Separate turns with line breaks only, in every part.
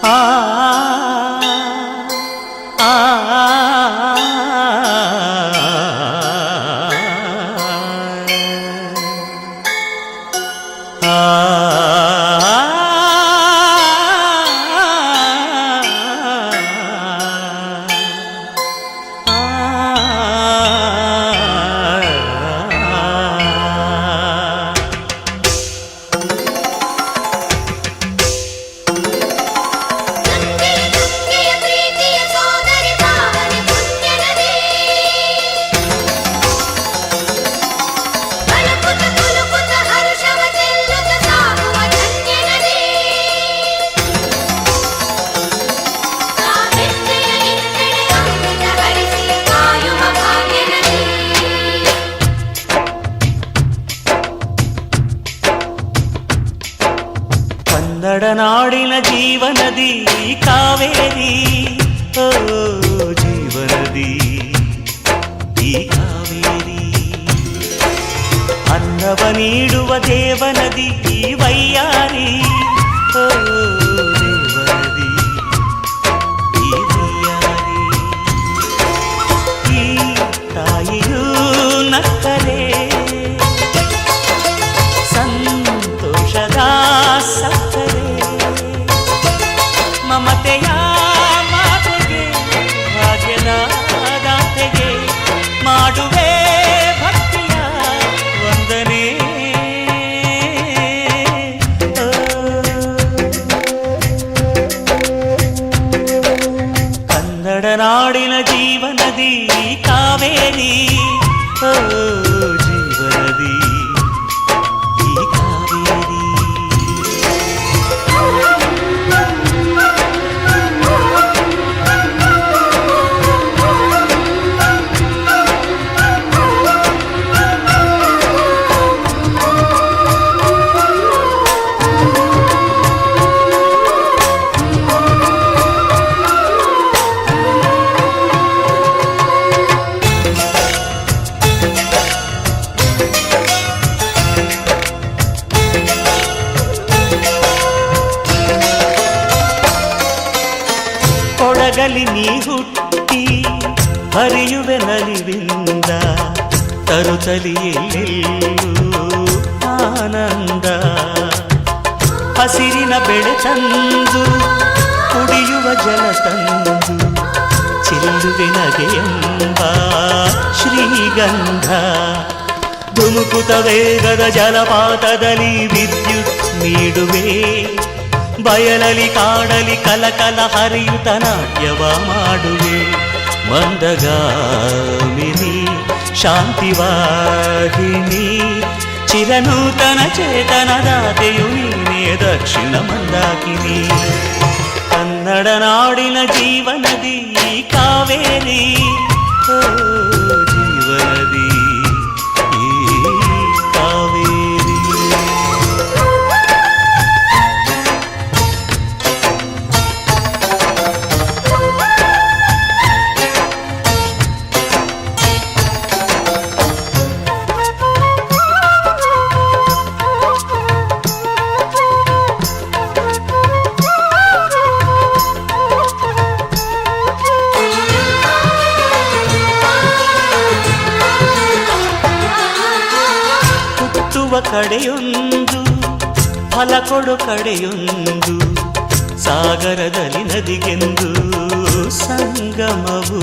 ಆ ಆ ಕನ್ನಡನಾಡಿನ ಜೀವನದಿ ಕಾವೇರಿ, ಓ ಜೀವನದಿ ಈ ಕಾವೇರಿ. ಅನ್ನವ ನೀಡುವ ದೇವನದಿ ಈ ವೈಯಾರಿ, ಓ ದೇವನದಿ ಈ ವೈಯಾರಿ. ಈ ತಾಯಿಯೂ ನಕ್ಕರೆ ಸಂತೋಷದ ಸಕ್ಕರೆ, ಮಮತೆಯ ಮಾತೆಗೆ ಭಾಗ್ಯದ ದಾತೆಗೆ ಮಾಡುವೆ ಭಕ್ತಿಯ ವಂದನೆ. ಕನ್ನಡ ನಾಡಿನ ಜೀವನದಿ ಕಾವೇರಿ, ಓ ಜೀವನದಿ ಈ ಕಾವೇರಿ. ಕೊಡಗಲಿ ನೀ ಹುಟ್ಟಿ ಹರಿಯುವೆ ನಲಿವಿಂದ, ತರುತ್ತಲಿಯೆಲ್ಲೆಲ್ಲೂ ಆನಂದ. ಹಸಿರಿನ ಬೆಳೆ ತಂದು ಕುಡಿಯುವ ಜಲ ತಂದು ಚೆಲ್ಲುವೆ ನಗೆಯೆಂಬ ಶ್ರೀಗಂಧ. ಧುಮುಕುತ ವೇಗದ ಜಲಪಾತದಲ್ಲಿ ವಿದ್ಯುತ್ ನೀಡುವೆ, ಬಯಲಲಿ ಕಾಡಲಿ ಕಲಕಲ ಹರಿಯುತ ನಾಟ್ಯವ ಮಾಡುವೆ. ಮಂದಗಾಮಿನಿ ಶಾಂತಿವಾಹಿನಿ, ಚಿರನೂತನ ಚೇತನದಾತೆಯು ನೀನೇ ದಕ್ಷಿಣ ಮಂದಾಕಿನಿ. ಕನ್ನಡ ನಾಡಿನ ಜೀವನದಿ ಕಾವೇರಿ, ಓ ಜೀವನದಿ ಈ ಕಾವೇರಿ. ಕಡೆಯೊಂದು ಫಲ ಕೊಡು ಕಡೆಯೊಂದು, ಸಾಗರದಲ್ಲಿ ನದಿಗೆಂದು ಸಂಗಮವು.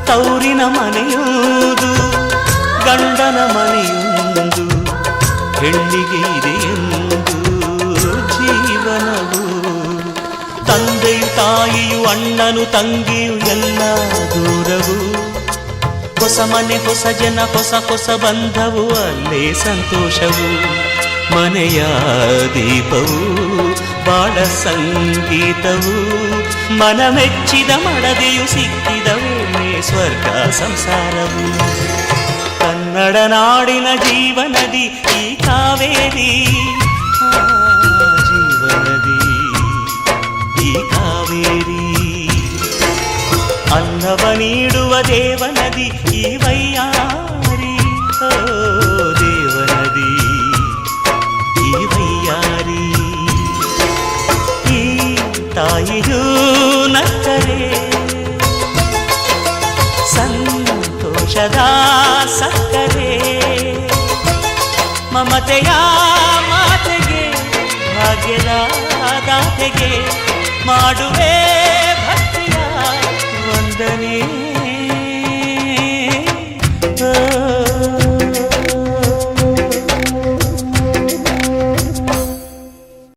ತೌರಿನ ಮನೆಯುವುದು ಗಂಡನ ಮನೆಯೊಂದು, ಹೆಣ್ಣಿಗೆ ಇದೆಯೆಂದು ಜೀವನವು. ತಂದೆಯು ತಾಯಿಯು ಅಣ್ಣನು ತಂಗಿಯು ಎಲ್ಲ ದೂರವು. ಹೊಸ ಮನೆ ಹೊಸ ಜನ ಹೊಸ ಹೊಸ ಬಂಧವು, ಅಲ್ಲೇ ಸಂತೋಷವು. ಮನೆಯ ದೀಪವು ಬಾಳ ಸಂಗೀತವು, ಮನ ಮೆಚ್ಚಿದ ಮಡದೆಯು ಸಿಕ್ಕಿದವೇ ಸ್ವರ್ಗ ಸಂಸಾರವು. ಕನ್ನಡ ನಾಡಿನ ಜೀವನದಿ ಈ ಕಾವೇರಿ, ಜೀವನದಿ ಈ ಕಾವೇರಿ. ಅನ್ನವ ನೀಡುವ ದೇವನದಿ ಈ ವೈಯಾರಿ, ಓ ದೇವನದಿ ಈ ವೈಯಾರಿ. ಈ ತಾಯಿಯೂ ನಕ್ಕರೆ ಸಂತೋಷದ ಸಕ್ಕರೆ ಮಮತೆಯ ಮಾತೆಗೆ ಭಾಗ್ಯದ ದಾತೆಗೆ ಮಾಡುವೆ ಭಕ್ತಿಯ ವಂದನೆ